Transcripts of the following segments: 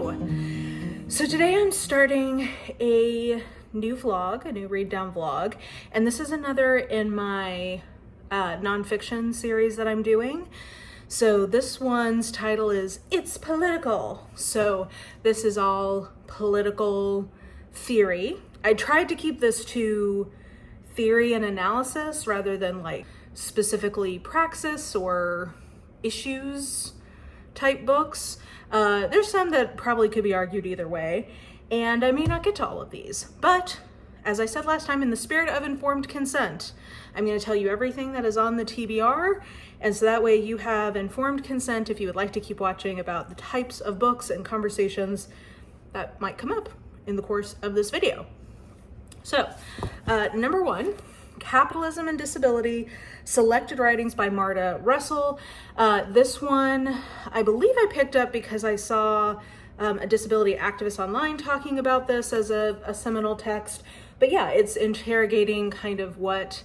Hello! So today I'm starting a new vlog, a new read down vlog, and this is another in my nonfiction series that I'm doing. So this one's title is It's Political. So this is all political theory. I tried to keep this to theory and analysis rather than like specifically praxis or issues type books. There's some that probably could be argued either way, and I may not get to all of these, but as I said last time, in the spirit of informed consent, I'm going to tell you everything that is on the TBR, and so that way you have informed consent if you would like to keep watching about the types of books and conversations that might come up in the course of this video. So, number one, Capitalism and Disability, Selected Writings by Marta Russell. This one, I believe I picked up because I saw a disability activist online talking about this as a seminal text. But yeah, it's interrogating kind of what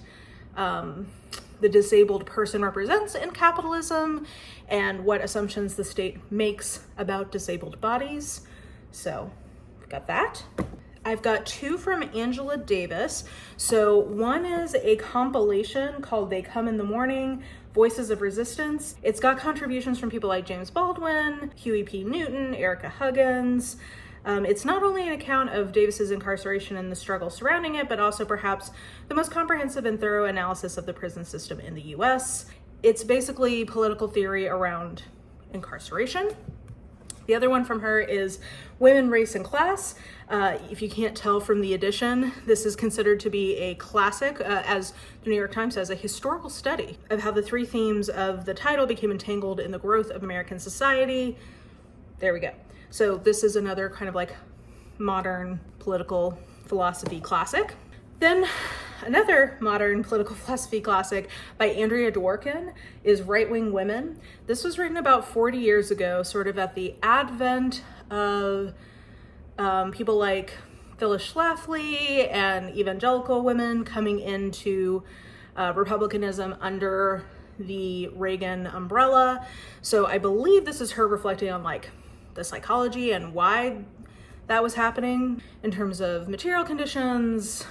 the disabled person represents in capitalism and what assumptions the state makes about disabled bodies. So, got that. I've got two from Angela Davis. So one is a compilation called They Come in the Morning, Voices of Resistance. It's got contributions from people like James Baldwin, Huey P. Newton, Erica Huggins. It's not only an account of Davis's incarceration and the struggle surrounding it, but also perhaps the most comprehensive and thorough analysis of the prison system in the US. It's basically political theory around incarceration. The other one from her is Women, Race, and Class. If you can't tell from the edition, this is considered to be a classic, as the New York Times says, a historical study of how the three themes of the title became entangled in the growth of American society. There we go. So this is another kind of like modern political philosophy classic. Then another modern political philosophy classic by Andrea Dworkin is Right-Wing Women. This was written about 40 years ago, sort of at the advent of people like Phyllis Schlafly and evangelical women coming into republicanism under the Reagan umbrella. So I believe this is her reflecting on like the psychology and why that was happening in terms of material conditions,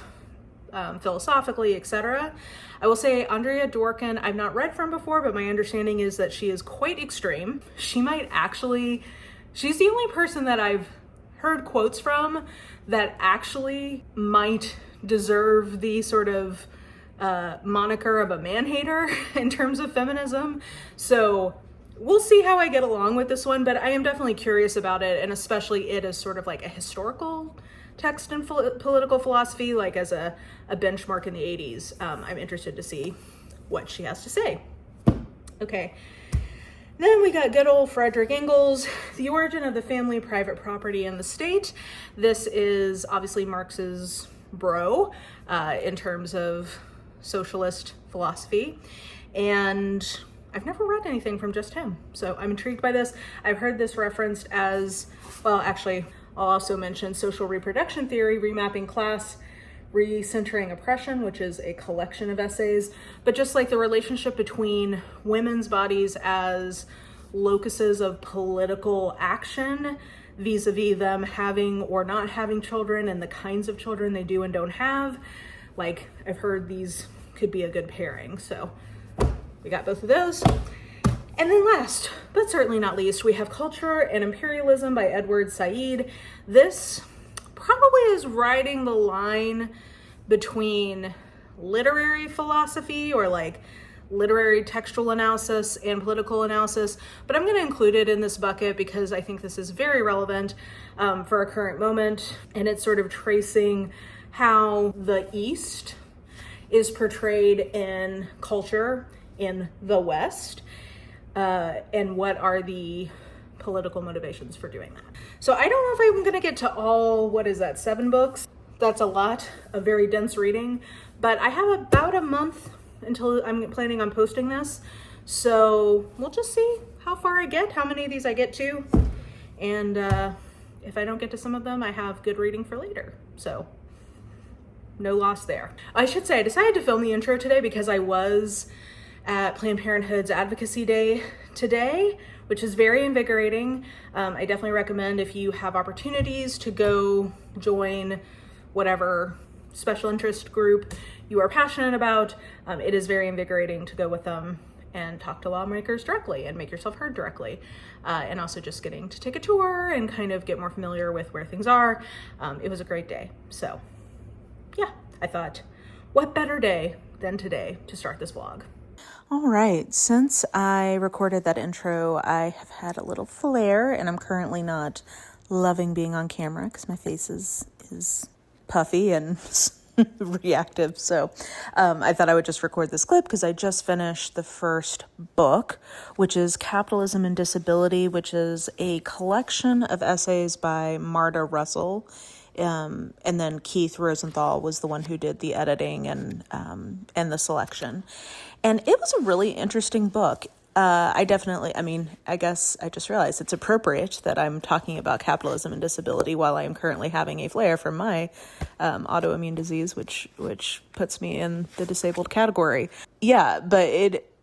philosophically, etc. I will say Andrea Dworkin, I've not read from before, but my understanding is that she is quite extreme. She's the only person that I've heard quotes from that actually might deserve the sort of moniker of a man-hater in terms of feminism. So we'll see how I get along with this one, but I am definitely curious about it, and especially it as sort of like a historical text in political philosophy, like as a benchmark in the 80s. I'm interested to see what she has to say. Okay. Then we got good old Frederick Engels, The Origin of the Family, Private Property, and the State. This is obviously Marx's bro in terms of socialist philosophy. And I've never read anything from just him, so I'm intrigued by this. I've heard this referenced as, well, actually, I'll also mention Social Reproduction Theory, Remapping Class, Recentering Oppression, which is a collection of essays, but just like the relationship between women's bodies as locuses of political action vis-a-vis them having or not having children and the kinds of children they do and don't have. Like, I've heard these could be a good pairing, so we got both of those. And then last, but certainly not least, we have Culture and Imperialism by Edward Said. This probably is riding the line between literary philosophy or like literary textual analysis and political analysis, but I'm going to include it in this bucket because I think this is very relevant for our current moment, and it's sort of tracing how the East is portrayed in culture in the West, and what are the political motivations for doing that. So I don't know if I'm gonna get to all, 7 books? That's a lot of very dense reading, but I have about a month until I'm planning on posting this. So we'll just see how far I get, how many of these I get to. And if I don't get to some of them, I have good reading for later. So no loss there. I should say I decided to film the intro today because I was at Planned Parenthood's Advocacy Day today, which is very invigorating. I definitely recommend, if you have opportunities, to go join whatever special interest group you are passionate about. It is very invigorating to go with them and talk to lawmakers directly and make yourself heard directly. And also just getting to take a tour and kind of get more familiar with where things are. It was a great day. So yeah, I thought, what better day than today to start this vlog? All right, since I recorded that intro, I have had a little flare, and I'm currently not loving being on camera because my face is puffy and reactive. So I thought I would just record this clip because I just finished the first book, which is Capitalism Disability, which is a collection of essays by Marta Russell. And then Keith Rosenthal was the one who did the editing and the selection. And it was a really interesting book. I guess I just realized it's appropriate that I'm talking about capitalism and disability while I am currently having a flare from my autoimmune disease, which puts me in the disabled category. Yeah, but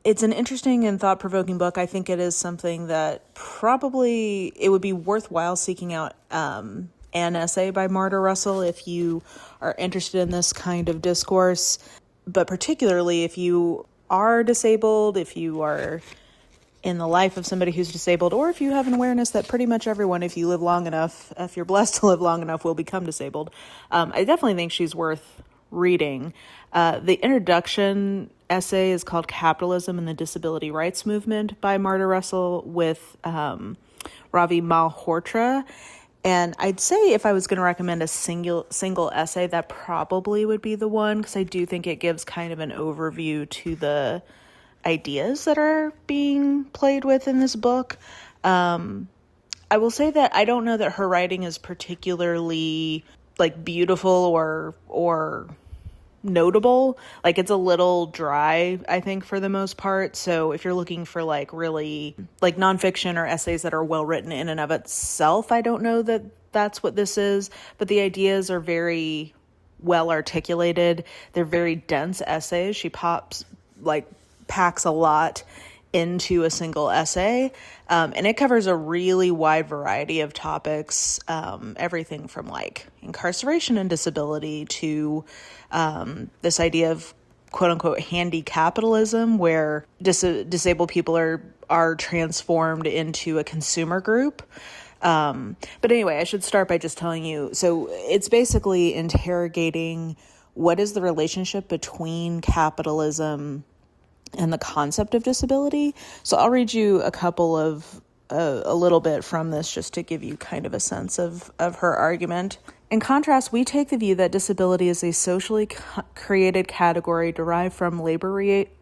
it's an interesting and thought-provoking book. I think it is something that probably it would be worthwhile seeking out an essay by Marta Russell if you are interested in this kind of discourse, but particularly if you are disabled, if you are in the life of somebody who's disabled, or if you have an awareness that pretty much everyone, if you live long enough, if you're blessed to live long enough, will become disabled. I definitely think she's worth reading. The introduction essay is called Capitalism and the Disability Rights Movement by Marta Russell with Ravi Malhotra. And I'd say if I was going to recommend a single essay, that probably would be the one, because I do think it gives kind of an overview to the ideas that are being played with in this book. I will say that I don't know that her writing is particularly beautiful or notable. It's a little dry, I think, for the most part. So if you're looking for really nonfiction or essays that are well written in and of itself, I don't know that that's what this is, but the ideas are very well articulated. They're very dense essays. She packs a lot into a single essay, and it covers a really wide variety of topics, everything from incarceration and disability to this idea of quote unquote handy capitalism, where disabled people are transformed into a consumer group. But anyway, I should start by just telling you, so it's basically interrogating what is the relationship between capitalism and the concept of disability. So I'll read you a little bit from this just to give you kind of a sense of her argument. In contrast, we take the view that disability is a socially created category derived from labor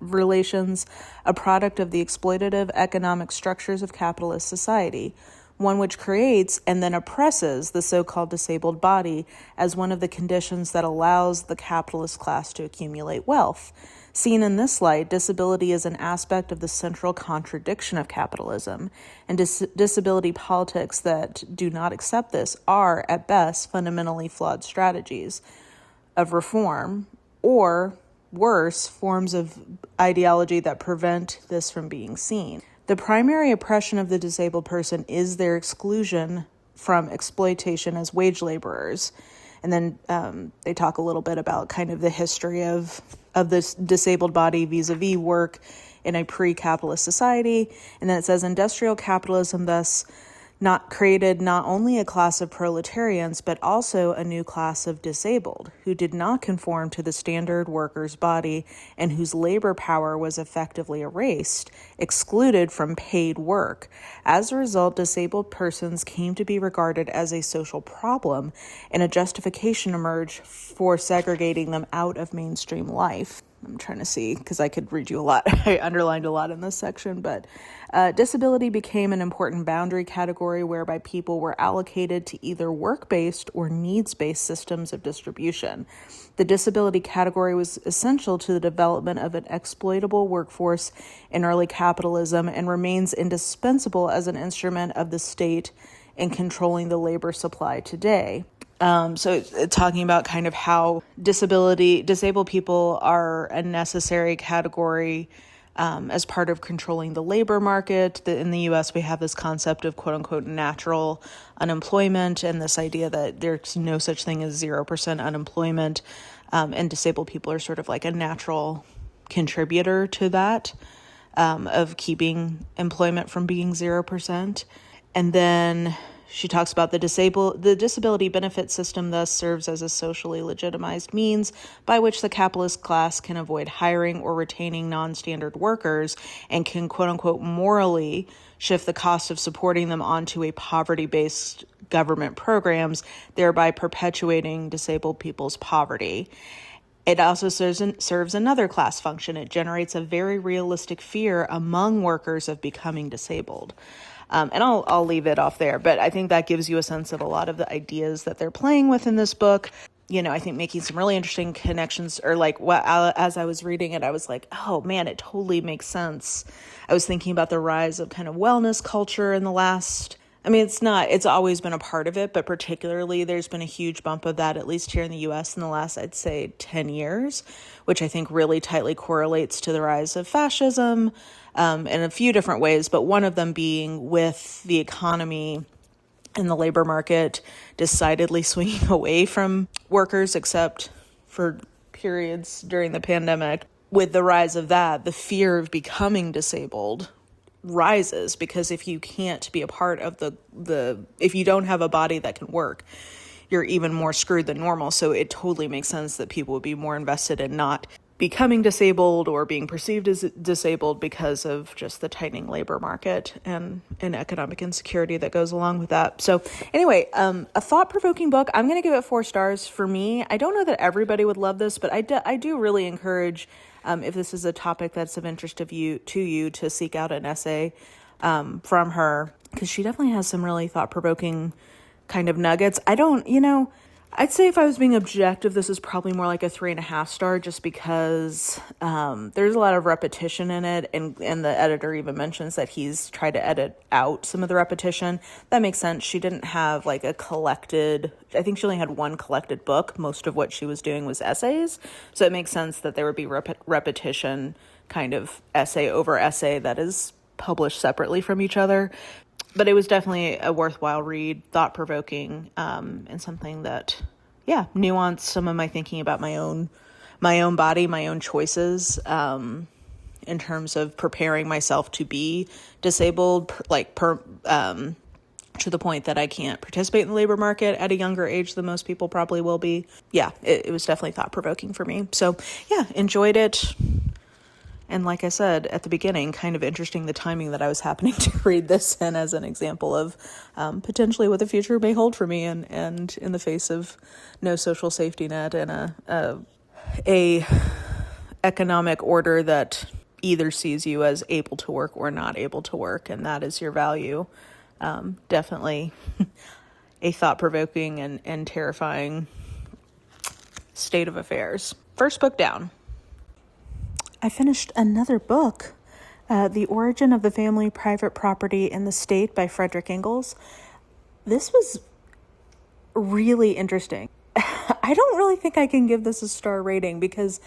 relations, a product of the exploitative economic structures of capitalist society, one which creates and then oppresses the so-called disabled body as one of the conditions that allows the capitalist class to accumulate wealth. Seen in this light, disability is an aspect of the central contradiction of capitalism, and disability politics that do not accept this are, at best, fundamentally flawed strategies of reform, or, worse, forms of ideology that prevent this from being seen. The primary oppression of the disabled person is their exclusion from exploitation as wage laborers. And then they talk a little bit about kind of the history of this disabled body vis-a-vis work in a pre-capitalist society. And then it says industrial capitalism thus created not only a class of proletarians, but also a new class of disabled who did not conform to the standard worker's body and whose labor power was effectively erased, excluded from paid work. As a result, disabled persons came to be regarded as a social problem, and a justification emerged for segregating them out of mainstream life. I'm trying to see, because I could read you a lot. I underlined a lot in this section, but disability became an important boundary category whereby people were allocated to either work-based or needs-based systems of distribution. The disability category was essential to the development of an exploitable workforce in early capitalism and remains indispensable as an instrument of the state in controlling the labor supply today. So it's talking about kind of how disabled people are a necessary category as part of controlling the labor market. In the US, we have this concept of quote unquote natural unemployment, and this idea that there's no such thing as 0% unemployment. And disabled people are sort of like a natural contributor to that, of keeping employment from being 0%. And then she talks about the disability benefit system thus serves as a socially legitimized means by which the capitalist class can avoid hiring or retaining non-standard workers and can quote unquote morally shift the cost of supporting them onto a poverty-based government programs, thereby perpetuating disabled people's poverty. It also serves another class function. It generates a very realistic fear among workers of becoming disabled. And I'll leave it off there, but I think that gives you a sense of a lot of the ideas that they're playing with in this book. I think making some really interesting connections, or like as I was reading it, I was like, oh man, it totally makes sense. I was thinking about the rise of kind of wellness culture in the last, it's always been a part of it, but particularly there's been a huge bump of that, at least here in the US in the last, I'd say 10 years, which I think really tightly correlates to the rise of fascism, in a few different ways, but one of them being with the economy and the labor market decidedly swinging away from workers, except for periods during the pandemic. With the rise of that, the fear of becoming disabled rises, because if you can't be a part of if you don't have a body that can work, you're even more screwed than normal. So it totally makes sense that people would be more invested in not becoming disabled or being perceived as disabled because of just the tightening labor market and economic insecurity that goes along with that. So anyway, a thought-provoking book. I'm going to give it 4 stars for me. I don't know that everybody would love this, but I do really encourage, if this is a topic that's of interest to you to seek out an essay from her, because she definitely has some really thought-provoking kind of nuggets. I'd say if I was being objective, this is probably more like a 3.5 star, just because there's a lot of repetition in it. And the editor even mentions that he's tried to edit out some of the repetition. That makes sense. She didn't have like I think she only had one collected book. Most of what she was doing was essays. So it makes sense that there would be repetition, kind of essay over essay that is published separately from each other. But it was definitely a worthwhile read, thought-provoking, and something that, nuanced some of my thinking about my own body, my own choices, in terms of preparing myself to be disabled, to the point that I can't participate in the labor market at a younger age than most people probably will be. Yeah, it was definitely thought-provoking for me. So, enjoyed it. And like I said at the beginning, kind of interesting the timing that I was happening to read this in as an example of potentially what the future may hold for me, and in the face of no social safety net and a economic order that either sees you as able to work or not able to work, and that is your value. Definitely a thought-provoking and terrifying state of affairs. First book down. I finished another book, The Origin of the Family, Private Property, and the State by Frederick Engels. This was really interesting. I don't really think I can give this a star rating, because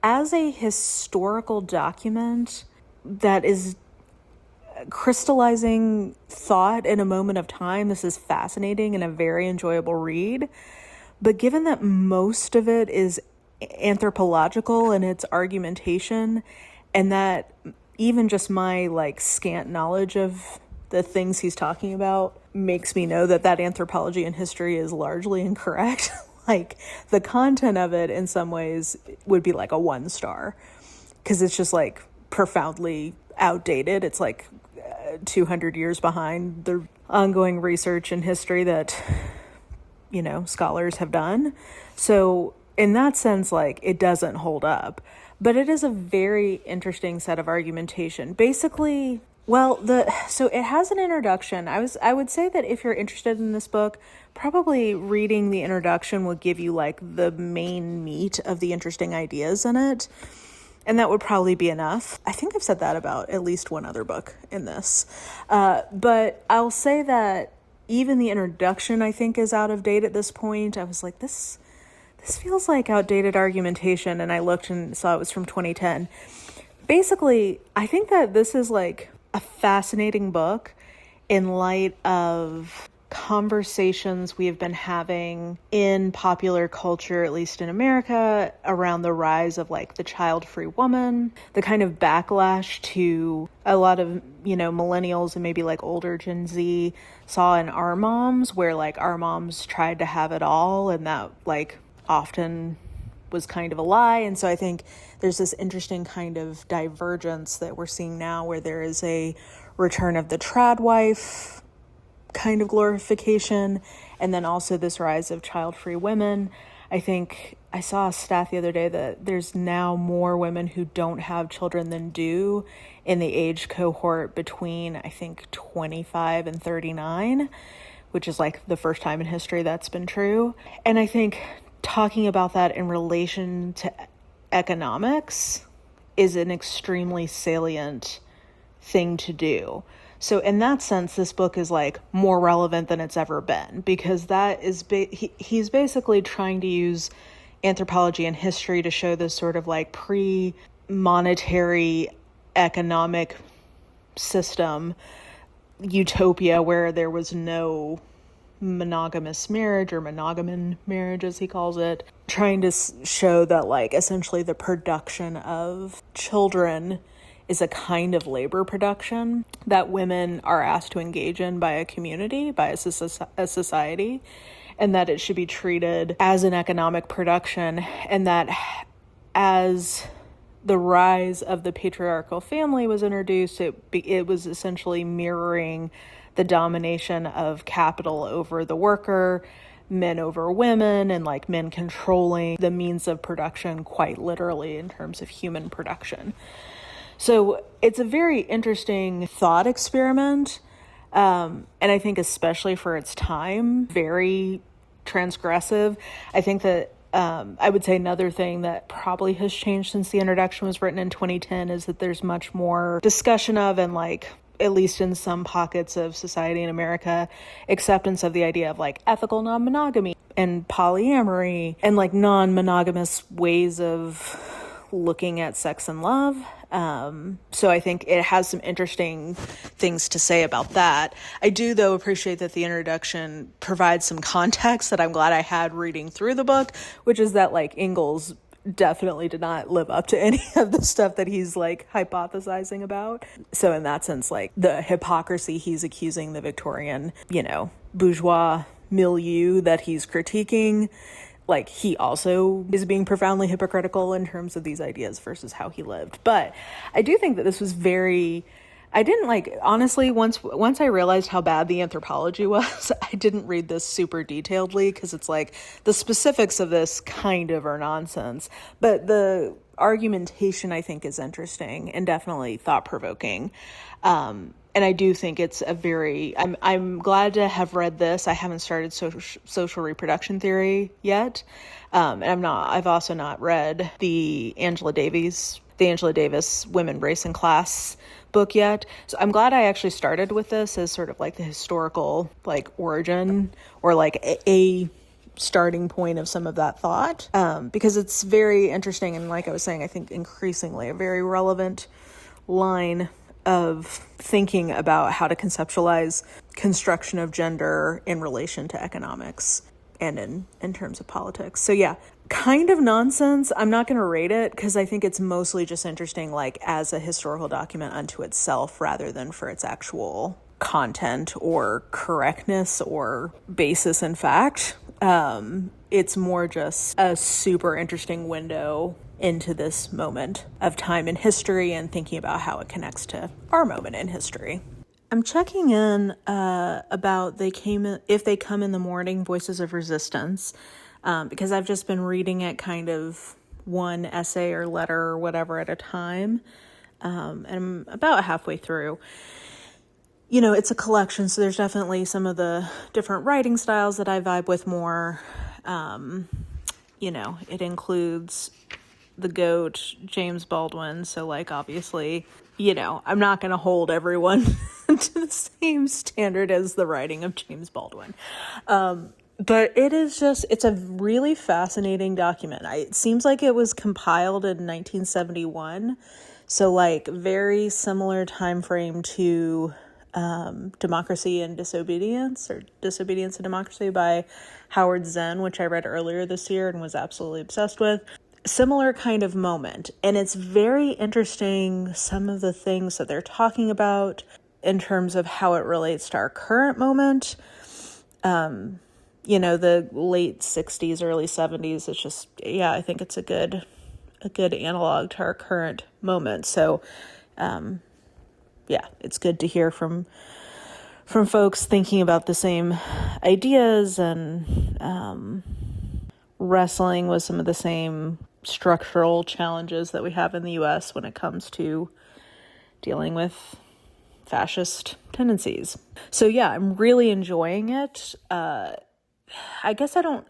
as a historical document that is crystallizing thought in a moment of time, this is fascinating and a very enjoyable read. But given that most of it is anthropological in its argumentation, and that even just my scant knowledge of the things he's talking about makes me know that anthropology and history is largely incorrect. The content of it in some ways would be a 1 star, because it's just profoundly outdated. It's 200 years behind the ongoing research and history that scholars have done. So in that sense, it doesn't hold up, but it is a very interesting set of argumentation. Basically, so it has an introduction. I would say that if you're interested in this book, probably reading the introduction will give you the main meat of the interesting ideas in it. And that would probably be enough. I think I've said that about at least one other book in this. But I'll say that even the introduction, I think, is out of date at this point. I was like, this feels like outdated argumentation, and I looked and saw it was from 2010. basically, I think that this is like a fascinating book in light of conversations we have been having in popular culture, at least in America, around the rise of like the child-free woman, the kind of backlash to a lot of, millennials and maybe like older Gen Z saw in our moms, where like our moms tried to have it all, and that like often was kind of a lie. And so I think there's this interesting kind of divergence that we're seeing now, where there is a return of the trad wife kind of glorification, and then also this rise of child-free women. I think I saw a stat the other day that there's now more women who don't have children than do in the age cohort between, I think, 25 and 39, which is like the first time in history that's been true. And I think talking about that in relation to economics is an extremely salient thing to do. So in that sense, this book is like more relevant than it's ever been, because that is he's basically trying to use anthropology and history to show this sort of like pre-monetary economic system utopia where there was no monogamous marriage, or monogamous marriage as he calls it, trying to show that like essentially the production of children is a kind of labor production that women are asked to engage in by a community, by a society, and that it should be treated as an economic production, and that as the rise of the patriarchal family was introduced, it was essentially mirroring the domination of capital over the worker, men over women, and like men controlling the means of production quite literally in terms of human production. So it's a very interesting thought experiment, and I think especially for its time, very transgressive. I think that I would say another thing that probably has changed since the introduction was written in 2010 is that there's much more discussion of, and like, at least in some pockets of society in America, acceptance of the idea of like ethical non-monogamy and polyamory and like non-monogamous ways of looking at sex and love. So I think it has some interesting things to say about that. I do, though, appreciate that the introduction provides some context that I'm glad I had reading through the book, which is that like Ingalls definitely did not live up to any of the stuff that he's like hypothesizing about. So in that sense, like the hypocrisy he's accusing the Victorian, bourgeois milieu that he's critiquing, like he also is being profoundly hypocritical in terms of these ideas versus how he lived. But I do think that this was I didn't honestly, once I realized how bad the anthropology was, I didn't read this super detailedly, because it's like the specifics of this kind of are nonsense. But the argumentation, I think, is interesting and definitely thought-provoking. And I do think it's I'm glad to have read this. I haven't started social reproduction theory yet. And I've also not read the Angela Davis Women, Race, and Class book yet. So I'm glad I actually started with this as sort of like the historical like origin, or like a starting point of some of that thought. Because it's very interesting. And like I was saying, I think increasingly a very relevant line of thinking about how to conceptualize construction of gender in relation to economics and in terms of politics. So yeah, kind of nonsense. I'm not going to rate it, because I think it's mostly just interesting like as a historical document unto itself, rather than for its actual content or correctness or basis in fact. It's more just a super interesting window into this moment of time in history and thinking about how it connects to our moment in history. I'm checking in about If They Come in the Morning, Voices of Resistance, because I've just been reading it kind of one essay or letter or whatever at a time, and I'm about halfway through. It's a collection, so there's definitely some of the different writing styles that I vibe with more. It includes the GOAT, James Baldwin. So like, obviously, I'm not going to hold everyone to the same standard as the writing of James Baldwin. But it's a really fascinating document. It seems like it was compiled in 1971. So like very similar time frame to Democracy and Disobedience, or Disobedience and Democracy by Howard Zinn, which I read earlier this year and was absolutely obsessed with. Similar kind of moment. And it's very interesting, some of the things that they're talking about in terms of how it relates to our current moment. The late 60s, early 70s. It's just, yeah, I think it's a good analog to our current moment. So, yeah, it's good to hear from folks thinking about the same ideas and wrestling with some of the same structural challenges that we have in the U.S. when it comes to dealing with fascist tendencies. So yeah, I'm really enjoying it. I guess I'm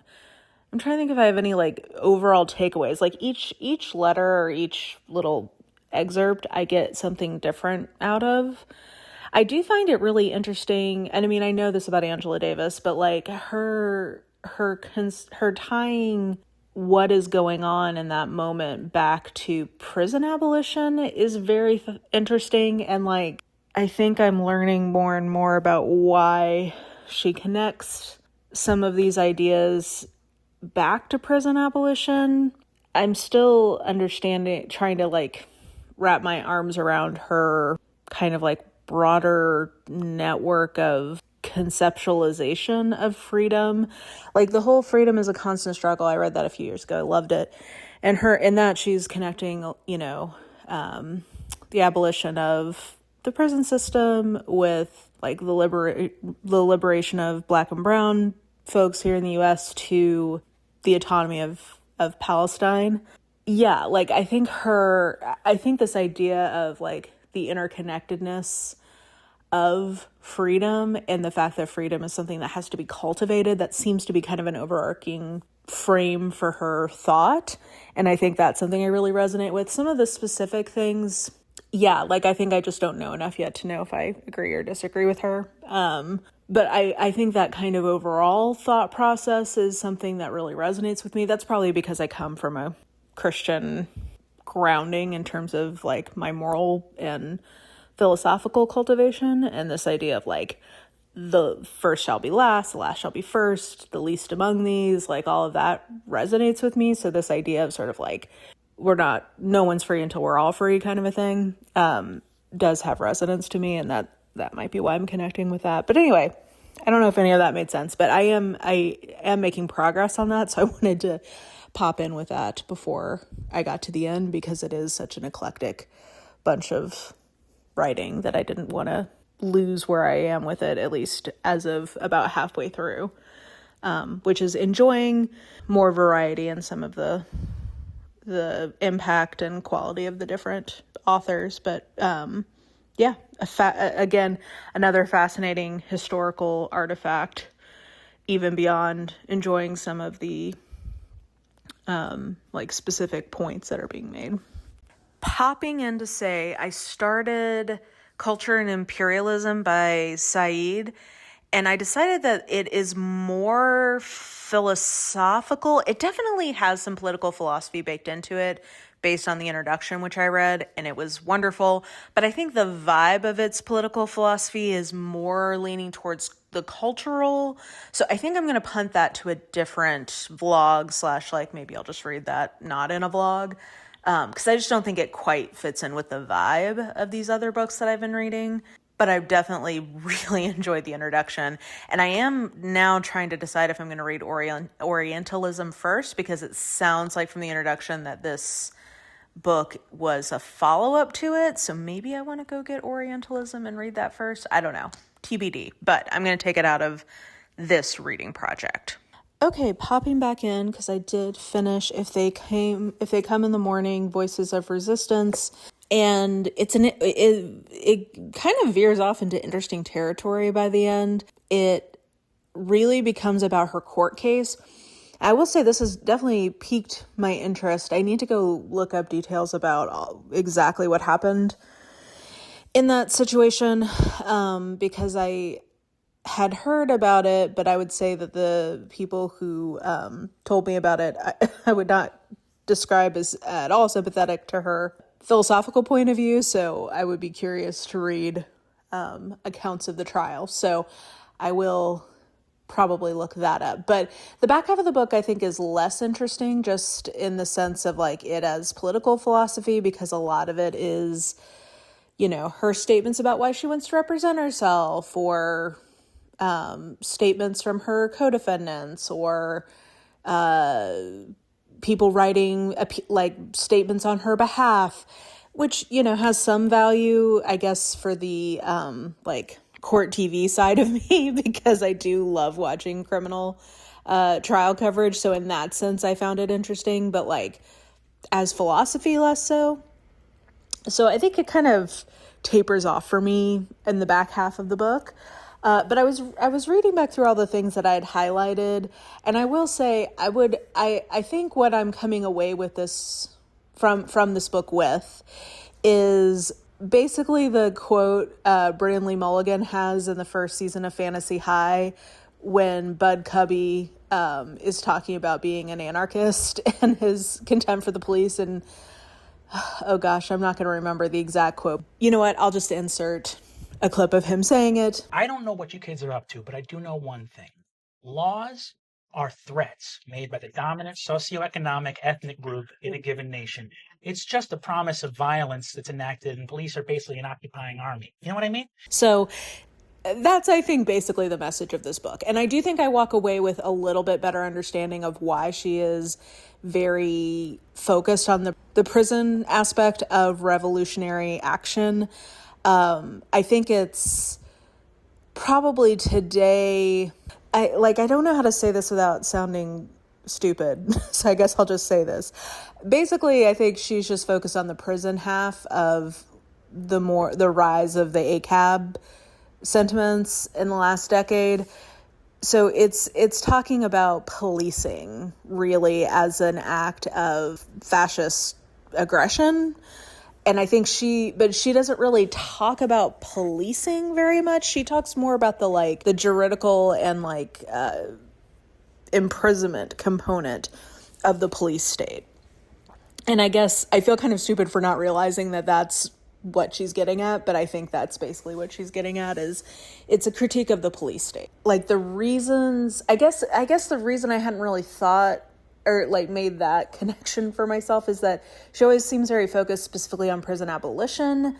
trying to think if I have any like overall takeaways. Like each letter or each little excerpt, I get something different out of. I do find it really interesting, and I mean, I know this about Angela Davis, but like her tying what is going on in that moment back to prison abolition is very interesting. And like, I think I'm learning more and more about why she connects some of these ideas back to prison abolition. I'm still trying to like wrap my arms around her kind of like broader network of conceptualization of freedom. Like the whole freedom is a constant struggle. I read that a few years ago. I loved it. And in that she's connecting, the abolition of the prison system with like the liberation of Black and brown folks here in the U.S. to the autonomy of Palestine. Yeah, like I think this idea of like the interconnectedness of freedom and the fact that freedom is something that has to be cultivated, that seems to be kind of an overarching frame for her thought. And I think that's something I really resonate with. Some of the specific things, yeah, like I think I just don't know enough yet to know if I agree or disagree with her. But I think that kind of overall thought process is something that really resonates with me. That's probably because I come from a Christian grounding in terms of like my moral and philosophical cultivation, and this idea of like the first shall be last, the last shall be first, the least among these, like all of that resonates with me. So this idea of sort of like no one's free until we're all free kind of a thing does have resonance to me, and that might be why I'm connecting with that. But anyway, I don't know if any of that made sense, but I am making progress on that, so I wanted to pop in with that before I got to the end, because it is such an eclectic bunch of writing that I didn't want to lose where I am with it, at least as of about halfway through, which is enjoying more variety in some of the impact and quality of the different authors. But yeah, again, another fascinating historical artifact, even beyond enjoying some of the like specific points that are being made. Popping in to say, I started Culture and Imperialism by Said, and I decided that it is more philosophical. It definitely has some political philosophy baked into it based on the introduction, which I read, and it was wonderful. But I think the vibe of its political philosophy is more leaning towards the cultural. So I think I'm going to punt that to a different vlog / like maybe I'll just read that not in a vlog. Because I just don't think it quite fits in with the vibe of these other books that I've been reading. But I've definitely really enjoyed the introduction. And I am now trying to decide if I'm going to read Orientalism first, because it sounds like from the introduction that this book was a follow-up to it. So maybe I want to go get Orientalism and read that first. I don't know. TBD. But I'm going to take it out of this reading project. Okay, popping back in because I did finish If They Come in the Morning, Voices of Resistance, and it kind of veers off into interesting territory by the end. It really becomes about her court case. I will say this has definitely piqued my interest. I need to go look up details about exactly what happened in that situation, because I had heard about it, but I would say that the people who told me about it, I would not describe as at all sympathetic to her philosophical point of view, so I would be curious to read accounts of the trial. So I will probably look that up. But the back half of the book I think is less interesting, just in the sense of like it as political philosophy, because a lot of it is, you know, her statements about why she wants to represent herself, or statements from her co-defendants, or people writing like statements on her behalf, which, you know, has some value, I guess, for the like court TV side of me, because I do love watching criminal trial coverage. So in that sense, I found it interesting, but like as philosophy, less so. So I think it kind of tapers off for me in the back half of the book. But I was reading back through all the things that I had highlighted, and I will say I think what I'm coming away with this from this book with is basically the quote Brian Lee Mulligan has in the first season of Fantasy High, when Bud Cubby is talking about being an anarchist and his contempt for the police. And oh gosh, I'm not going to remember the exact quote. You know what? I'll just insert a clip of him saying it. I don't know what you kids are up to, but I do know one thing. Laws are threats made by the dominant socioeconomic ethnic group in a given nation. It's just a promise of violence that's enacted, and police are basically an occupying army. You know what I mean? So that's, I think, basically the message of this book. And I do think I walk away with a little bit better understanding of why she is very focused on the prison aspect of revolutionary action. I think it's probably today, I don't know how to say this without sounding stupid, so I guess I'll just say this. Basically, I think she's just focused on the prison half of the rise of the ACAB sentiments in the last decade. So it's talking about policing really as an act of fascist aggression. And I think she doesn't really talk about policing very much. She talks more about the juridical and imprisonment component of the police state. And I guess I feel kind of stupid for not realizing that that's what she's getting at, but I think that's basically what she's getting at. Is it's a critique of the police state. Like the reasons, I guess the reason I hadn't really thought or made that connection for myself is that she always seems very focused specifically on prison abolition,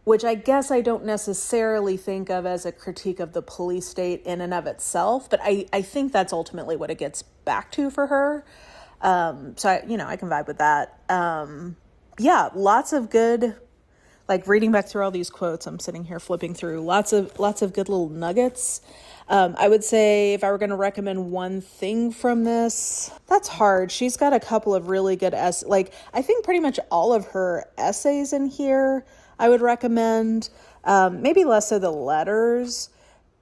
which I guess I don't necessarily think of as a critique of the police state in and of itself, but I think that's ultimately what it gets back to for her. So I can vibe with that. Yeah, lots of good, reading back through all these quotes, I'm sitting here flipping through lots of good little nuggets. I would say if I were going to recommend one thing from this, that's hard. She's got a couple of really good essays. I think pretty much all of her essays in here I would recommend. Maybe less so the letters.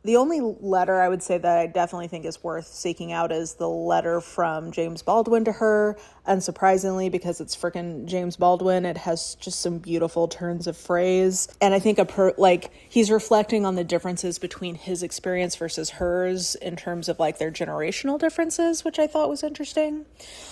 The only letter I would say that I definitely think is worth seeking out is the letter from James Baldwin to her. Unsurprisingly, because it's freaking James Baldwin, it has just some beautiful turns of phrase. And I think he's reflecting on the differences between his experience versus hers in terms of their generational differences, which I thought was interesting.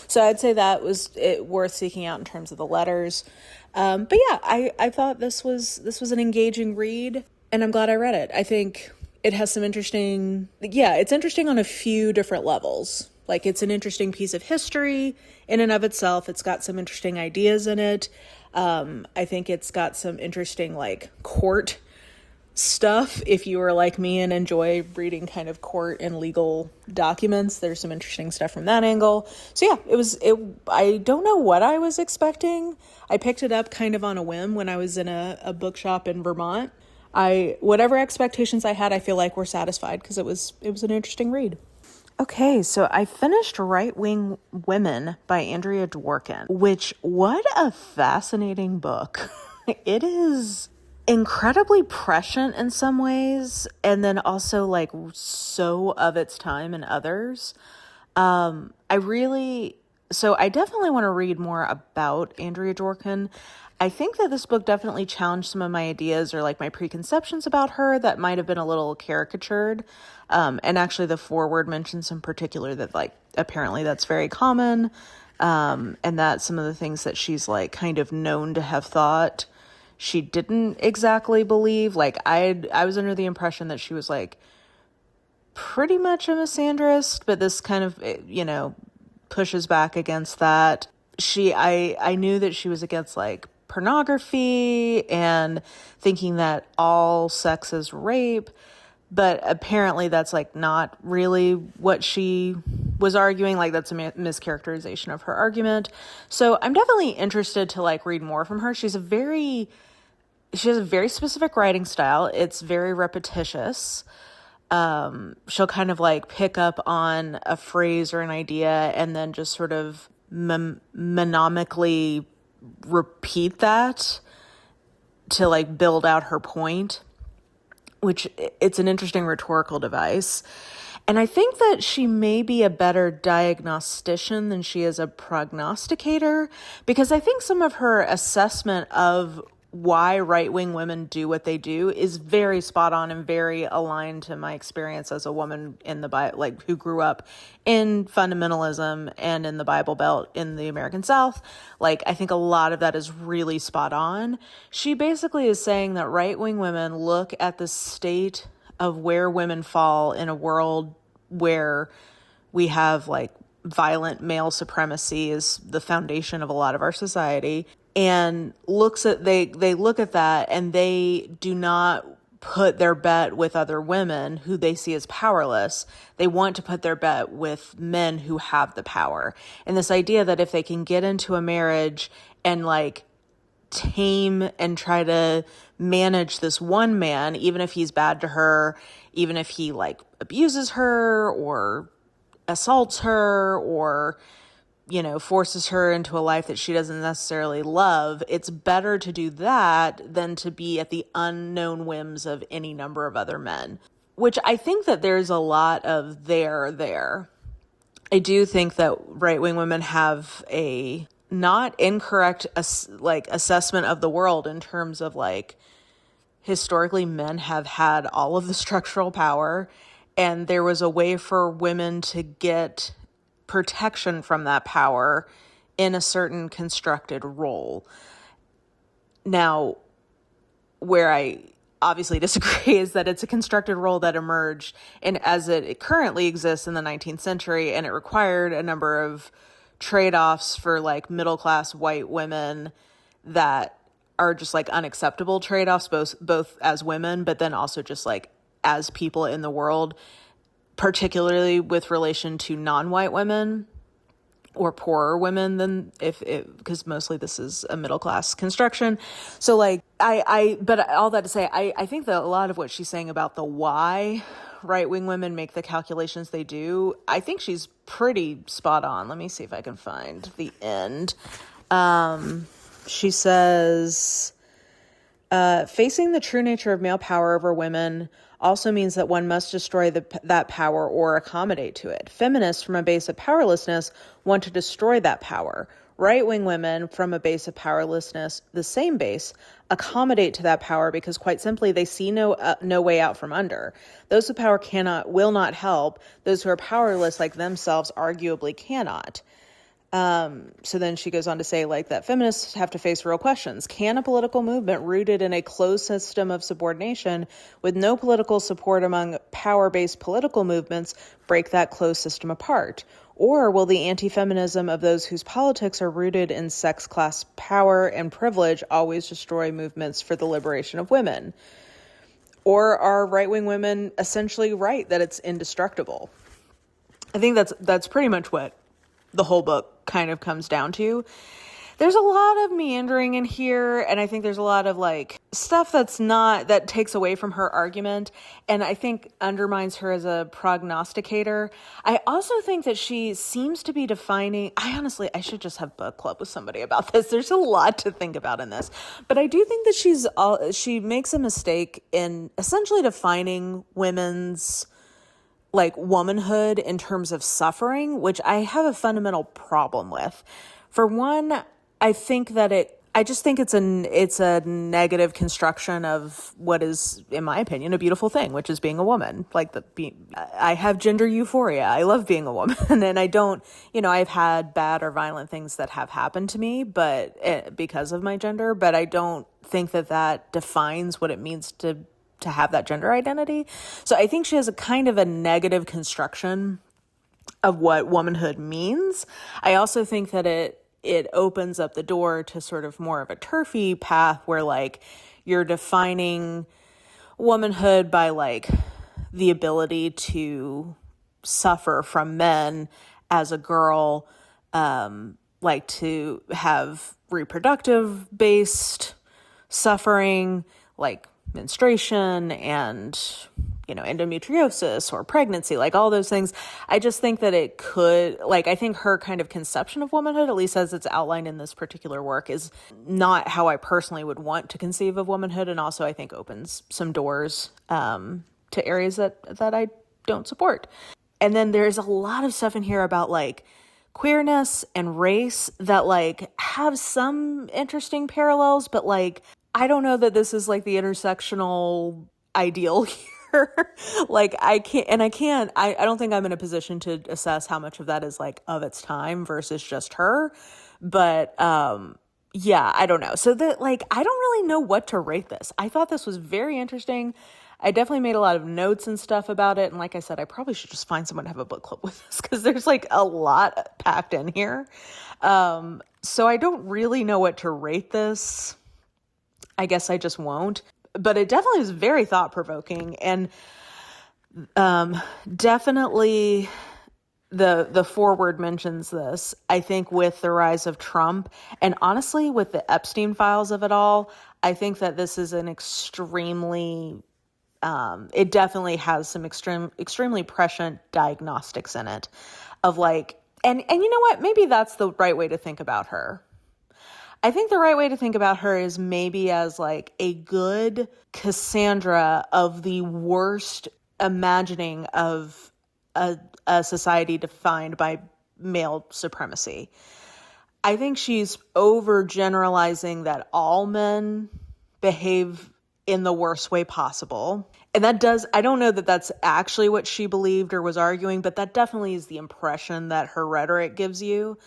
So I'd say that was worth seeking out in terms of the letters. But yeah, I thought this was an engaging read, and I'm glad I read it. I think it has some interesting, it's interesting on a few different levels. It's an interesting piece of history in and of itself. It's got some interesting ideas in it. I think it's got some interesting, court stuff. If you were like me and enjoy reading kind of court and legal documents, there's some interesting stuff from that angle. So yeah, I don't know what I was expecting. I picked it up kind of on a whim when I was in a bookshop in Vermont. Whatever expectations I had, I feel like were satisfied because it was an interesting read. Okay, so I finished Right Wing Women by Andrea Dworkin, which, what a fascinating book. It is incredibly prescient in some ways, and then also so of its time in others. I definitely want to read more about Andrea Dworkin. I think that this book definitely challenged some of my ideas or my preconceptions about her that might have been a little caricatured. And actually the foreword mentions in particular that apparently that's very common. and that some of the things that she's like kind of known to have thought she didn't exactly believe. Like I was under the impression that she was like pretty much a misandrist, but this kind of, pushes back against that. I knew that she was against like pornography and thinking that all sex is rape, but apparently that's like not really what she was arguing. Like that's a mischaracterization of her argument. So I'm definitely interested to like read more from her. She has a very specific writing style. It's very repetitious. She'll kind of like pick up on a phrase or an idea and then just sort of monomically repeat that to like build out her point, which it's an interesting rhetorical device. And I think that she may be a better diagnostician than she is a prognosticator, because I think some of her assessment of why right-wing women do what they do is very spot on and very aligned to my experience as a woman in the Bible, like who grew up in fundamentalism and in the Bible Belt in the American South. Like, I think a lot of that is really spot on. She basically is saying that right-wing women look at the state of where women fall in a world where we have like violent male supremacy is the foundation of a lot of our society, and they look at that and they do not put their bet with other women who they see as powerless. They want to put their bet with men who have the power. And this idea that if they can get into a marriage and like tame and try to manage this one man, even if he's bad to her, even if he like abuses her or assaults her or forces her into a life that she doesn't necessarily love, it's better to do that than to be at the unknown whims of any number of other men, which I think that there's a lot of there. I do think that right-wing women have a not incorrect assessment of the world in terms of like historically men have had all of the structural power, and there was a way for women to get protection from that power in a certain constructed role. Now, where I obviously disagree is that it's a constructed role that emerged and as it currently exists in the 19th century, and it required a number of trade-offs for like middle-class white women that are just like unacceptable trade-offs, both as women, but then also just like as people in the world, particularly with relation to non-white women or poorer women than because mostly this is a middle-class construction. So like, but all that to say, I think that a lot of what she's saying about the why right-wing women make the calculations they do, I think she's pretty spot on. Let me see if I can find the end. She says, facing the true nature of male power over women also means that one must destroy that power or accommodate to it. Feminists, from a base of powerlessness, want to destroy that power. Right-wing women, from a base of powerlessness, the same base, accommodate to that power because, quite simply, they see no way out from under. Those with power will not help. Those who are powerless, like themselves, arguably cannot. So then she goes on to say like that feminists have to face real questions. Can a political movement rooted in a closed system of subordination with no political support among power-based political movements break that closed system apart? Or will the anti-feminism of those whose politics are rooted in sex, class, power, and privilege always destroy movements for the liberation of women? Or are right-wing women essentially right that it's indestructible? I think that's pretty much what the whole book kind of comes down to. There's a lot of meandering in here, and I think there's a lot of like stuff that takes away from her argument, and I think undermines her as a prognosticator. I also think that she seems to be defining, I should just have book club with somebody about this. There's a lot to think about in this, but I do think that she makes a mistake in essentially defining women's like womanhood in terms of suffering, which I have a fundamental problem with. For one, I think I just think it's a negative construction of what is, in my opinion, a beautiful thing, which is being a woman. Like I have gender euphoria. I love being a woman, and I don't, I've had bad or violent things that have happened to me, but because of my gender, but I don't think that defines what it means to have that gender identity. So I think she has a kind of a negative construction of what womanhood means. I also think that it opens up the door to sort of more of a turfy path where like you're defining womanhood by like the ability to suffer from men as a girl, like to have reproductive based suffering like menstruation and endometriosis or pregnancy, like all those things. I just think that it could, like, I think her kind of conception of womanhood, at least as it's outlined in this particular work, is not how I personally would want to conceive of womanhood. And also I think opens some doors to areas that I don't support. And then there's a lot of stuff in here about like queerness and race that like have some interesting parallels, but like, I don't know that this is like the intersectional ideal here. Like I don't think I'm in a position to assess how much of that is like of its time versus just her. But yeah, I don't know. So that like, I don't really know what to rate this. I thought this was very interesting. I definitely made a lot of notes and stuff about it. And like I said, I probably should just find someone to have a book club with this because there's like a lot packed in here. So I don't really know what to rate this. I guess I just won't. But it definitely is very thought-provoking, and definitely the foreword mentions this. I think with the rise of Trump, and honestly with the Epstein files of it all, I think that this is an extremely, it definitely has some extremely prescient diagnostics in it of like, and you know what, maybe that's the right way to think about her. I think the right way to think about her is maybe as like a good Cassandra of the worst imagining of a society defined by male supremacy. I think she's overgeneralizing that all men behave in the worst way possible. And I don't know that that's actually what she believed or was arguing, but that definitely is the impression that her rhetoric gives you.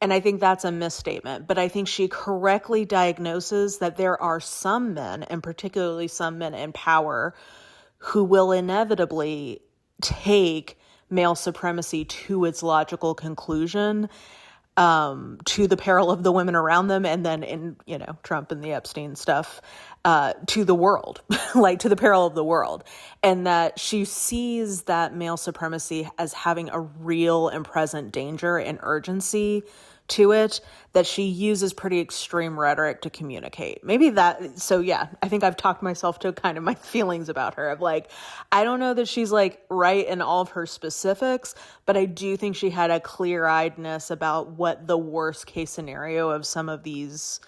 And I think that's a misstatement, but I think she correctly diagnoses that there are some men, and particularly some men in power, who will inevitably take male supremacy to its logical conclusion, to the peril of the women around them, and then in, Trump and the Epstein stuff, to the world, like to the peril of the world. And that she sees that male supremacy as having a real and present danger and urgency to it, that she uses pretty extreme rhetoric to communicate. Maybe that, so yeah, I think I've talked myself to kind of my feelings about her of like, I don't know that she's like right in all of her specifics, but I do think she had a clear-eyedness about what the worst case scenario of some of these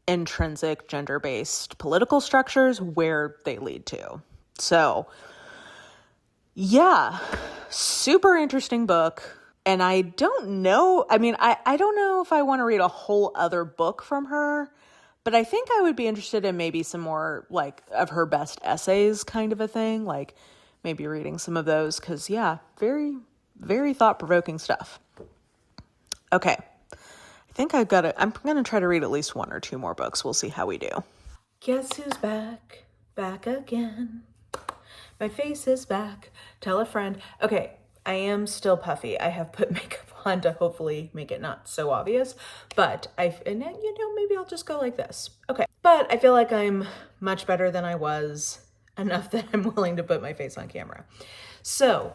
intrinsic gender-based political structures, where they lead to. So yeah, super interesting book. And I don't know, I don't know if I want to read a whole other book from her, but I think I would be interested in maybe some more like of her best essays kind of a thing, like maybe reading some of those, because yeah, very, very thought-provoking stuff. Okay, I think I'm going to try to read at least one or two more books. We'll see how we do. Guess who's back again. My face is back. Tell a friend. Okay. I am still puffy. I have put makeup on to hopefully make it not so obvious, but maybe I'll just go like this. Okay. But I feel like I'm much better than I was, enough that I'm willing to put my face on camera. So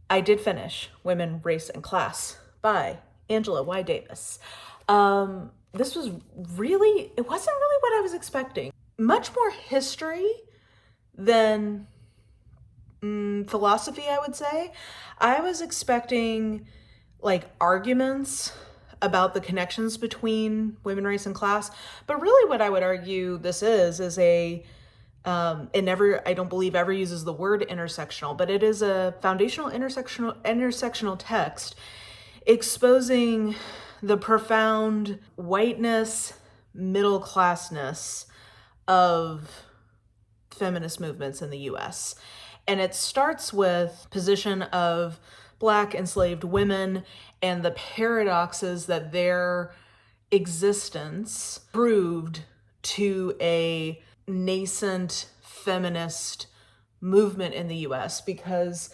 I did finish Women, Race, and Class by Angela Y. Davis. This was really, it wasn't really what I was expecting. Much more history than philosophy, I would say. I was expecting like arguments about the connections between women, race, and class, but really what I would argue this is a it never, I don't believe ever uses the word intersectional, but it is a foundational intersectional text exposing the profound whiteness, middle classness of feminist movements in the US. And it starts with position of Black enslaved women and the paradoxes that their existence proved to a nascent feminist movement in the US, because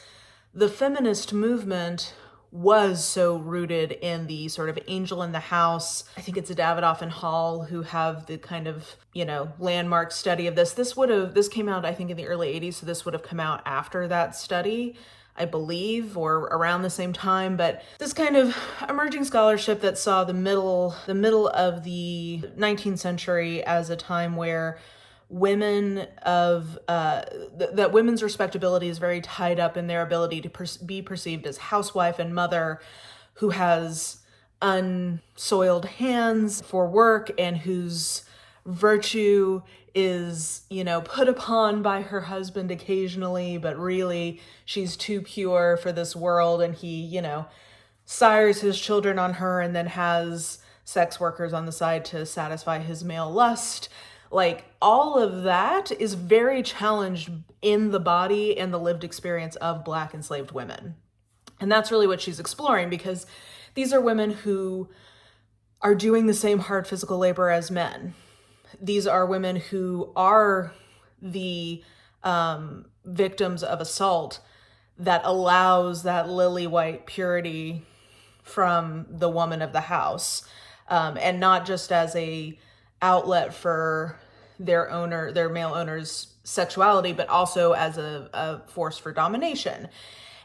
the feminist movement was so rooted in the sort of angel in the house. I think it's Davidoff and Hall who have the kind of, landmark study of this. This came out, I think, in the early 80s, so this would have come out after that study, I believe, or around the same time. But this kind of emerging scholarship that saw the middle of the 19th century as a time where that women's respectability is very tied up in their ability to be perceived as housewife and mother, who has unsoiled hands for work and whose virtue is, put upon by her husband occasionally, but really she's too pure for this world, and he, sires his children on her and then has sex workers on the side to satisfy his male lust. Like, all of that is very challenged in the body and the lived experience of Black enslaved women. And that's really what she's exploring, because these are women who are doing the same hard physical labor as men. These are women who are the victims of assault that allows that lily white purity from the woman of the house, and not just as a outlet for their male owner's sexuality, but also as a force for domination.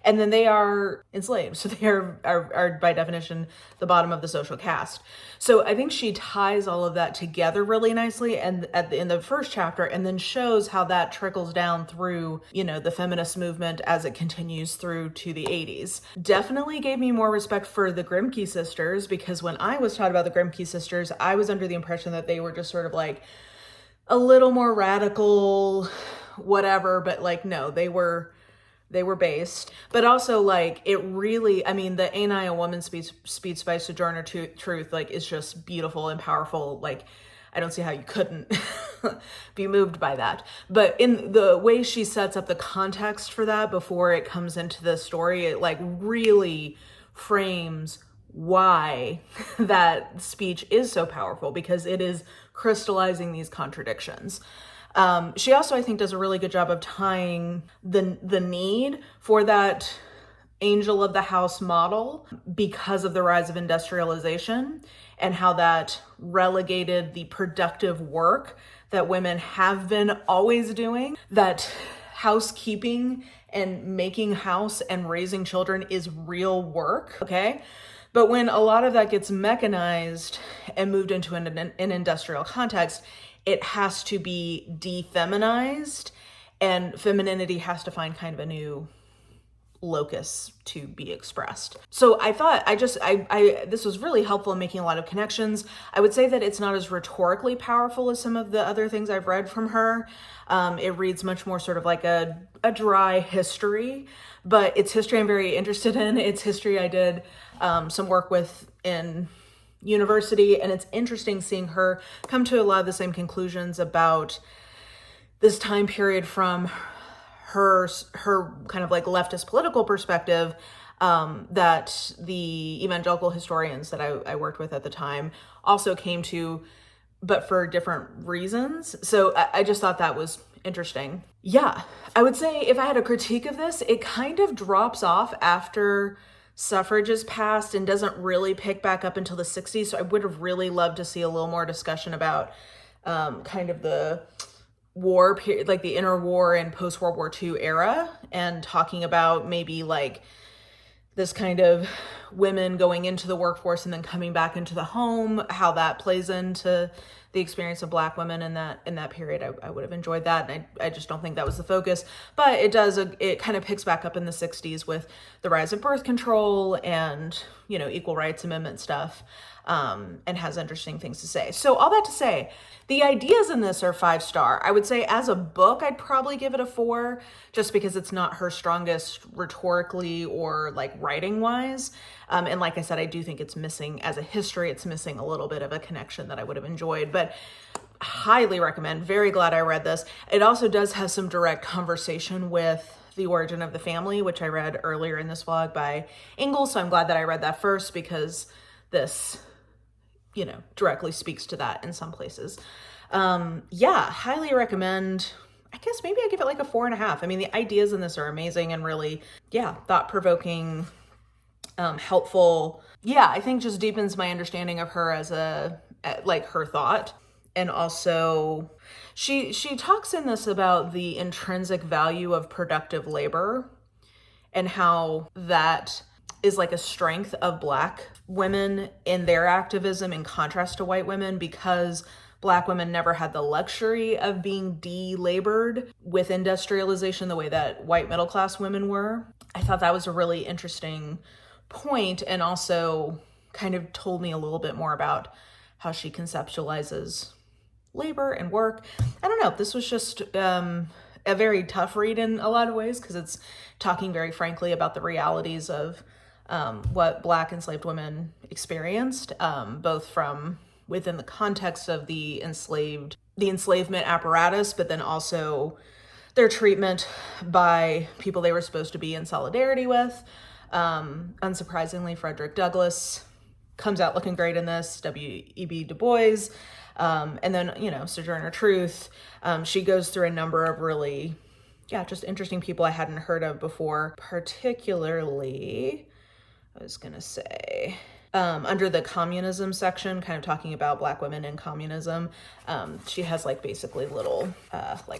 And then they are enslaved. So they are by definition the bottom of the social caste. So I think she ties all of that together really nicely and in the first chapter, and then shows how that trickles down through, the feminist movement as it continues through to the 80s. Definitely gave me more respect for the Grimke sisters, because when I was taught about the Grimke sisters, I was under the impression that they were just sort of like a little more radical, whatever, but like, no, they were based. But also, like, it really, the Ain't I a Woman speech by Sojourner Truth, like, is just beautiful and powerful. Like, I don't see how you couldn't be moved by that. But in the way she sets up the context for that before it comes into the story, it like really frames why that speech is so powerful, because it is crystallizing these contradictions. She also, I think, does a really good job of tying the need for that angel of the house model because of the rise of industrialization and how that relegated the productive work that women have been always doing, that housekeeping and making house and raising children is real work, okay? But when a lot of that gets mechanized and moved into an industrial context, it has to be defeminized, and femininity has to find kind of a new locus to be expressed. So I thought this was really helpful in making a lot of connections. I would say that it's not as rhetorically powerful as some of the other things I've read from her. It reads much more sort of like a dry history, but it's history I'm very interested in. It's history I did some work with in university, and it's interesting seeing her come to a lot of the same conclusions about this time period from her kind of like leftist political perspective that the evangelical historians that I worked with at the time also came to, but for different reasons. So I just thought that was interesting. Yeah, I would say if I had a critique of this, it kind of drops off after suffrage is passed and doesn't really pick back up until the 60s. So I would have really loved to see a little more discussion about kind of the war period, like the interwar and post-World War II era, and talking about maybe like this kind of women going into the workforce and then coming back into the home, how that plays into the experience of Black women in that period. I would have enjoyed that, and I just don't think that was the focus. But it kind of picks back up in the 60s with the rise of birth control and, equal rights amendment stuff, and has interesting things to say. So all that to say, the ideas in this are 5-star. I would say as a book, I'd probably give it a 4, just because it's not her strongest rhetorically or like writing wise. And like I said, I do think it's missing as a history. It's missing a little bit of a connection that I would have enjoyed. But but highly recommend. Very glad I read this. It also does have some direct conversation with The Origin of the Family, which I read earlier in this vlog by Ingalls. So I'm glad that I read that first, because this, directly speaks to that in some places. Yeah, highly recommend. I guess maybe I give it like a 4.5. I mean, the ideas in this are amazing and really, thought-provoking, helpful. Yeah, I think just deepens my understanding of her as her thought. And also, she talks in this about the intrinsic value of productive labor and how that is like a strength of Black women in their activism in contrast to white women, because Black women never had the luxury of being de-labored with industrialization the way that white middle class women were. I thought that was a really interesting point, and also kind of told me a little bit more about how she conceptualizes labor and work. I don't know. This was just a very tough read in a lot of ways, because it's talking very frankly about the realities of what Black enslaved women experienced, both from within the context of the enslavement apparatus, but then also their treatment by people they were supposed to be in solidarity with. Unsurprisingly, Frederick Douglass comes out looking great in this, W.E.B. Du Bois, and then, Sojourner Truth. She goes through a number of really, just interesting people I hadn't heard of before, particularly, under the communism section, kind of talking about Black women in communism. She has basically little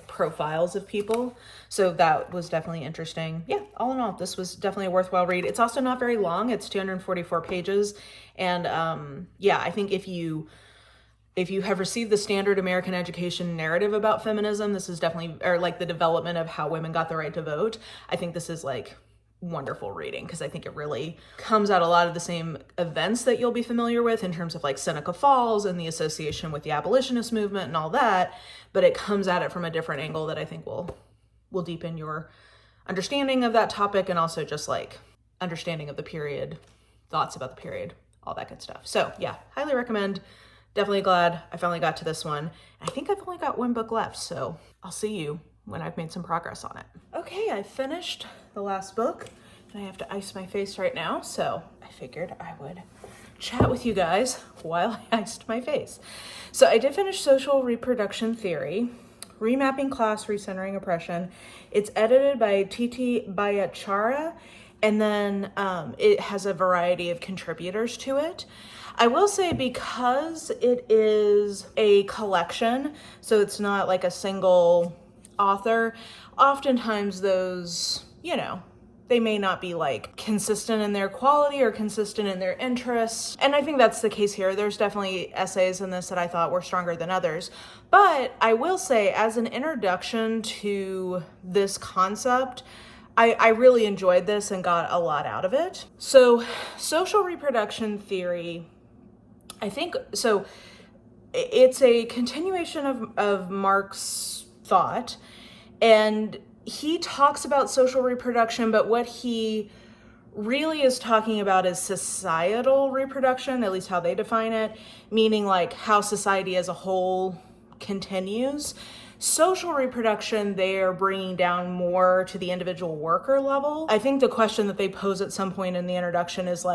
profiles of people. So that was definitely interesting. Yeah, all in all, this was definitely a worthwhile read. It's also not very long. It's 244 pages. And I think if you have received the standard American education narrative about feminism, this is definitely, or the development of how women got the right to vote, I think this is wonderful reading, because I think it really comes out a lot of the same events that you'll be familiar with in terms of Seneca Falls and the association with the abolitionist movement and all that, but it comes at it from a different angle that I think will deepen your understanding of that topic, and also just understanding of the period, thoughts about the period, all that good stuff. So yeah, highly recommend. Definitely glad I finally got to this one. I think I've only got one book left, so I'll see you when I've made some progress on it. Okay, I finished the last book, and I have to ice my face right now, so I figured I would chat with you guys while I iced my face. So I did finish Social Reproduction Theory, Remapping Class, Recentering Oppression. It's edited by Titi Bayachara, and then it has a variety of contributors to it. I will say, because it is a collection, so it's not a single author, oftentimes those, they may not be consistent in their quality or consistent in their interests. And I think that's the case here. There's definitely essays in this that I thought were stronger than others. But I will say, as an introduction to this concept, I really enjoyed this and got a lot out of it. So social reproduction theory, I think, so it's a continuation of Marx's thought, and he talks about social reproduction, but what he really is talking about is societal reproduction, at least how they define it, meaning how society as a whole continues. Social reproduction, they are bringing down more to the individual worker level. I think the question that they pose at some point in the introduction is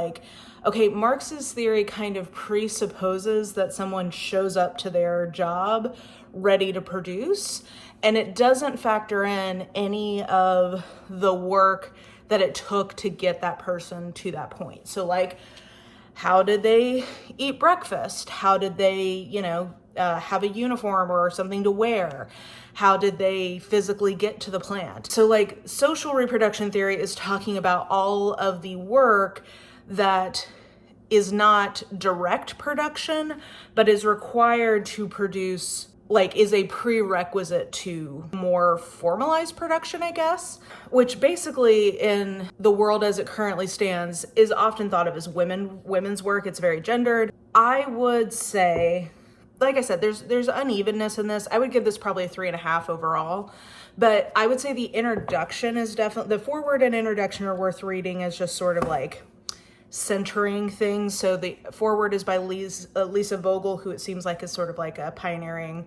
okay, Marx's theory kind of presupposes that someone shows up to their job ready to produce, and it doesn't factor in any of the work that it took to get that person to that point. So how did they eat breakfast? How did they, have a uniform or something to wear? How did they physically get to the plant? So social reproduction theory is talking about all of the work that is not direct production, but is required to produce, is a prerequisite to more formalized production, I guess, which basically in the world as it currently stands is often thought of as women's work. It's very gendered. I would say, like I said, there's unevenness in this. I would give this probably a 3.5 overall, but I would say the introduction is definitely, the foreword and introduction are worth reading as just sort of centering things. So the foreword is by Lisa Vogel, who it seems like is sort of like a pioneering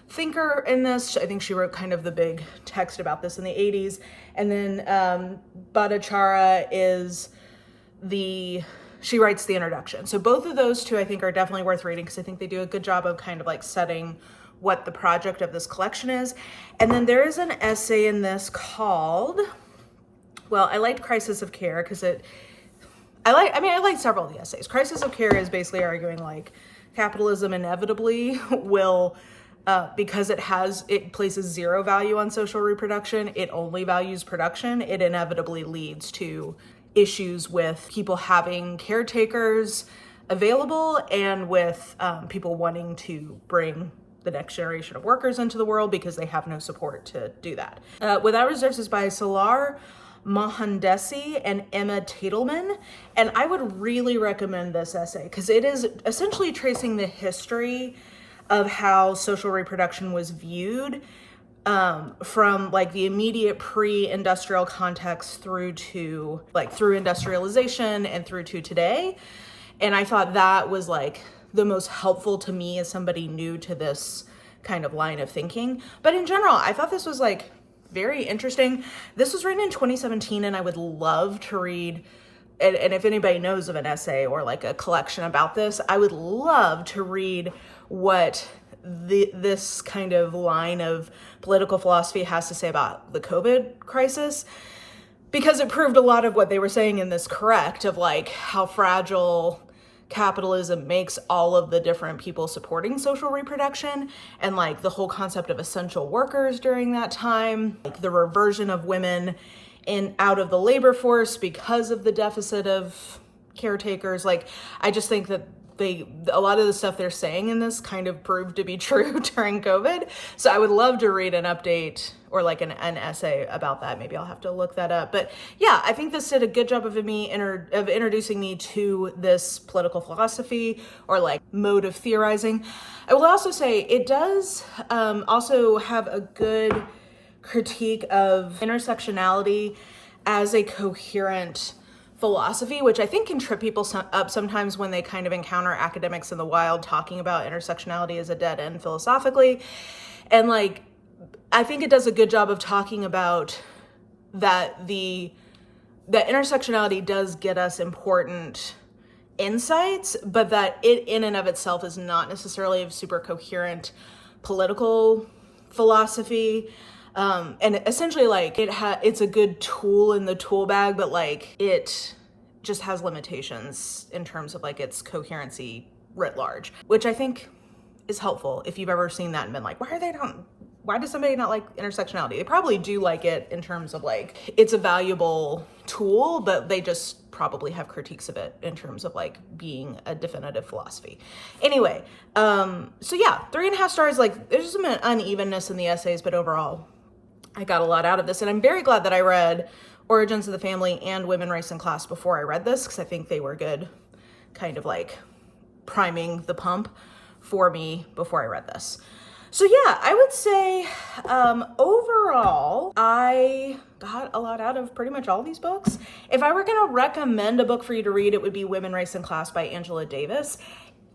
thinker in this. I think she wrote kind of the big text about this in the 80s. And then Bhattacharya she writes the introduction. So both of those two I think are definitely worth reading, because I think they do a good job of kind of like setting what the project of this collection is. And then there is an essay in this called, well, I liked Crisis of Care because I like several of the essays. Crisis of Care is basically arguing like capitalism inevitably will, because it places zero value on social reproduction, it only values production, it inevitably leads to issues with people having caretakers available and with people wanting to bring the next generation of workers into the world because they have no support to do that. Without Reserves is by Salar Mohandesi and Emma Tatelman, and I would really recommend this essay because it is essentially tracing the history of how social reproduction was viewed from like the immediate pre-industrial context through industrialization and through to today. And I thought that was like the most helpful to me as somebody new to this kind of line of thinking. But in general, I thought this was like very interesting. This was written in 2017, and I would love to read, and if anybody knows of an essay or like a collection about this, I would love to read what this kind of line of political philosophy has to say about the COVID crisis, because it proved a lot of what they were saying in this correct, of like how fragile capitalism makes all of the different people supporting social reproduction, and like the whole concept of essential workers during that time, like the reversion of women out of the labor force because of the deficit of caretakers. Like, I just think that a lot of the stuff they're saying in this kind of proved to be true during COVID. So I would love to read an update or like an essay about that. Maybe I'll have to look that up. But yeah, I think this did a good job of introducing me to this political philosophy or like mode of theorizing. I will also say it does also have a good critique of intersectionality as a coherent philosophy, which I think can trip people up sometimes when they kind of encounter academics in the wild talking about intersectionality as a dead end philosophically. And like, I think it does a good job of talking about that that intersectionality does get us important insights, but that it in and of itself is not necessarily a super coherent political philosophy. And essentially like it's a good tool in the tool bag, but like it just has limitations in terms of like its coherency writ large, which I think is helpful if you've ever seen that and been like, why does somebody not like intersectionality? They probably do like it in terms of like, it's a valuable tool, but they just probably have critiques of it in terms of like being a definitive philosophy. Anyway, so yeah, 3.5 stars. Like, there's some unevenness in the essays, but overall, I got a lot out of this. And I'm very glad that I read Origins of the Family and Women, Race, and Class before I read this, because I think they were good kind of like priming the pump for me before I read this. So yeah, I would say overall, I got a lot out of pretty much all these books. If I were going to recommend a book for you to read, it would be Women, Race, and Class by Angela Davis.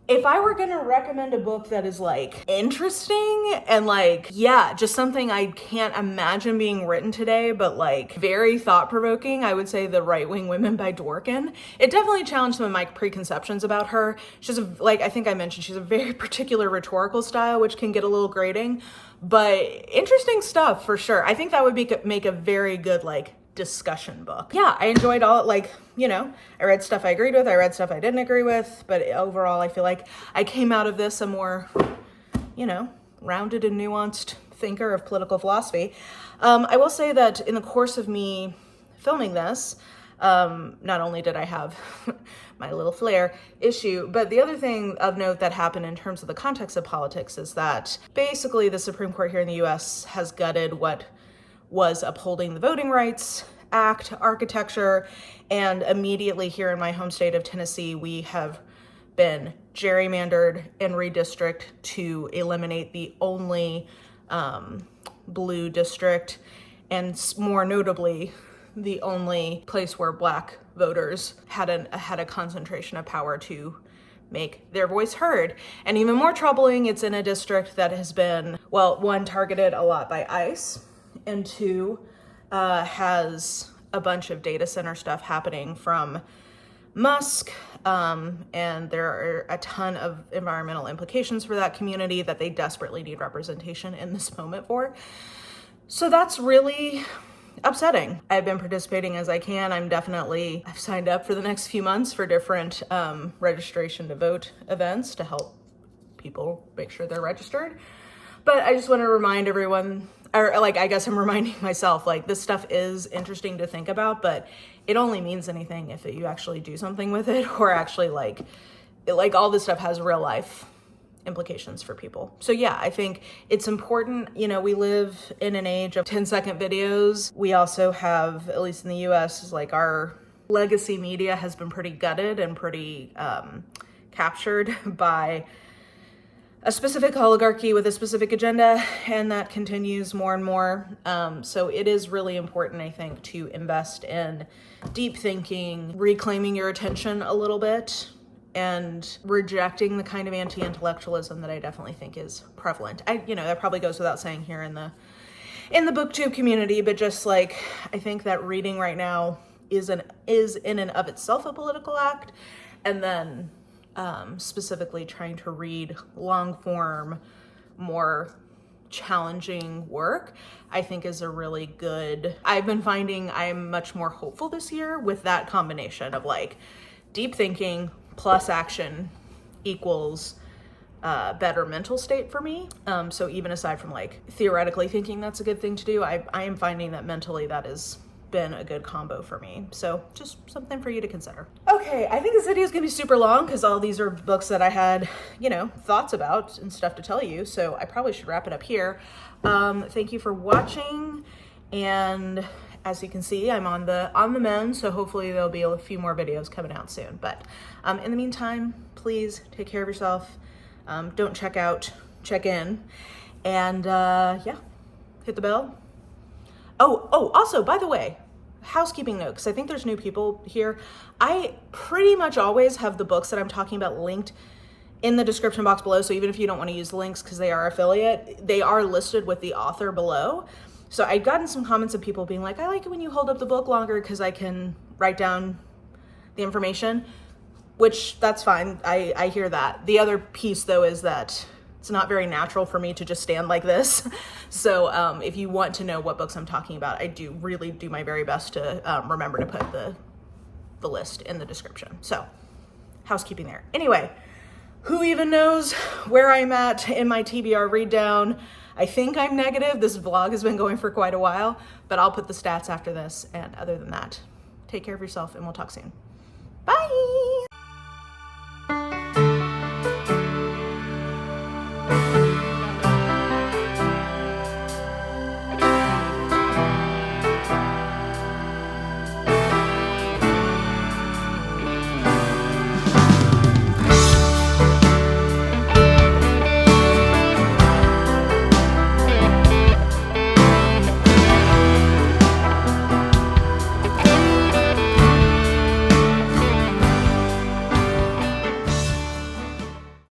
If I were going to recommend a book that is like interesting and like, yeah, just something I can't imagine being written today, but like very thought-provoking, I would say The Right-Wing Women by Dworkin. It definitely challenged some of my preconceptions about her. She's I think I mentioned, she's a very particular rhetorical style, which can get a little grating, but interesting stuff for sure. I think that would make a very good like discussion book. Yeah, I enjoyed all, like, you know, I read stuff I agreed with, I read stuff I didn't agree with, but overall I feel like I came out of this a more, you know, rounded and nuanced thinker of political philosophy. I will say that in the course of me filming this, not only did I have my little flair issue, but the other thing of note that happened in terms of the context of politics is that basically the Supreme Court here in the US has gutted what was upholding the Voting Rights Act architecture, and immediately here in my home state of Tennessee, we have been gerrymandered and redistricted to eliminate the only blue district, and more notably, the only place where Black voters had a concentration of power to make their voice heard. And even more troubling, it's in a district that has been, well, one, targeted a lot by ICE, and two, has a bunch of data center stuff happening from Musk, and there are a ton of environmental implications for that community that they desperately need representation in this moment for. So that's really upsetting. I've been participating as I can. I've signed up for the next few months for different registration to vote events to help people make sure they're registered. But I just want to remind everyone, or like, I guess I'm reminding myself, like, this stuff is interesting to think about, but it only means anything if you actually do something with it, or actually like all this stuff has real life implications for people. So yeah, I think it's important. You know, we live in an age of 10-second videos. We also have, at least in the US, is like our legacy media has been pretty gutted and pretty captured by a specific oligarchy with a specific agenda, and that continues more and more. So it is really important, I think, to invest in deep thinking, reclaiming your attention a little bit, and rejecting the kind of anti-intellectualism that I definitely think is prevalent. That probably goes without saying here in the booktube community, but just like, I think that reading right now is in and of itself a political act, and then specifically trying to read long form, more challenging work, I think is a really good, I've been finding I'm much more hopeful this year with that combination of like deep thinking plus action equals better mental state for me. So even aside from like theoretically thinking that's a good thing to do, I am finding that mentally that has been a good combo for me. So just something for you to consider. Okay, I think this video is gonna be super long because all these are books that I had, thoughts about and stuff to tell you. So I probably should wrap it up here. Thank you for watching. And as you can see, I'm on the mend, so hopefully there'll be a few more videos coming out soon. But in the meantime, please take care of yourself. Don't check out, check in. And yeah, hit the bell. Oh, also, by the way, housekeeping note, because I think there's new people here. I pretty much always have the books that I'm talking about linked in the description box below. So even if you don't want to use the links because they are affiliate, they are listed with the author below. So I've gotten some comments of people being like, I like it when you hold up the book longer because I can write down the information, which that's fine. I hear that. The other piece though is that it's not very natural for me to just stand like this. So if you want to know what books I'm talking about, I do really do my very best to remember to put the list in the description. So housekeeping there. Anyway, who even knows where I'm at in my TBR read down? I think I'm negative. This vlog has been going for quite a while, but I'll put the stats after this. And other than that, take care of yourself and we'll talk soon. Bye.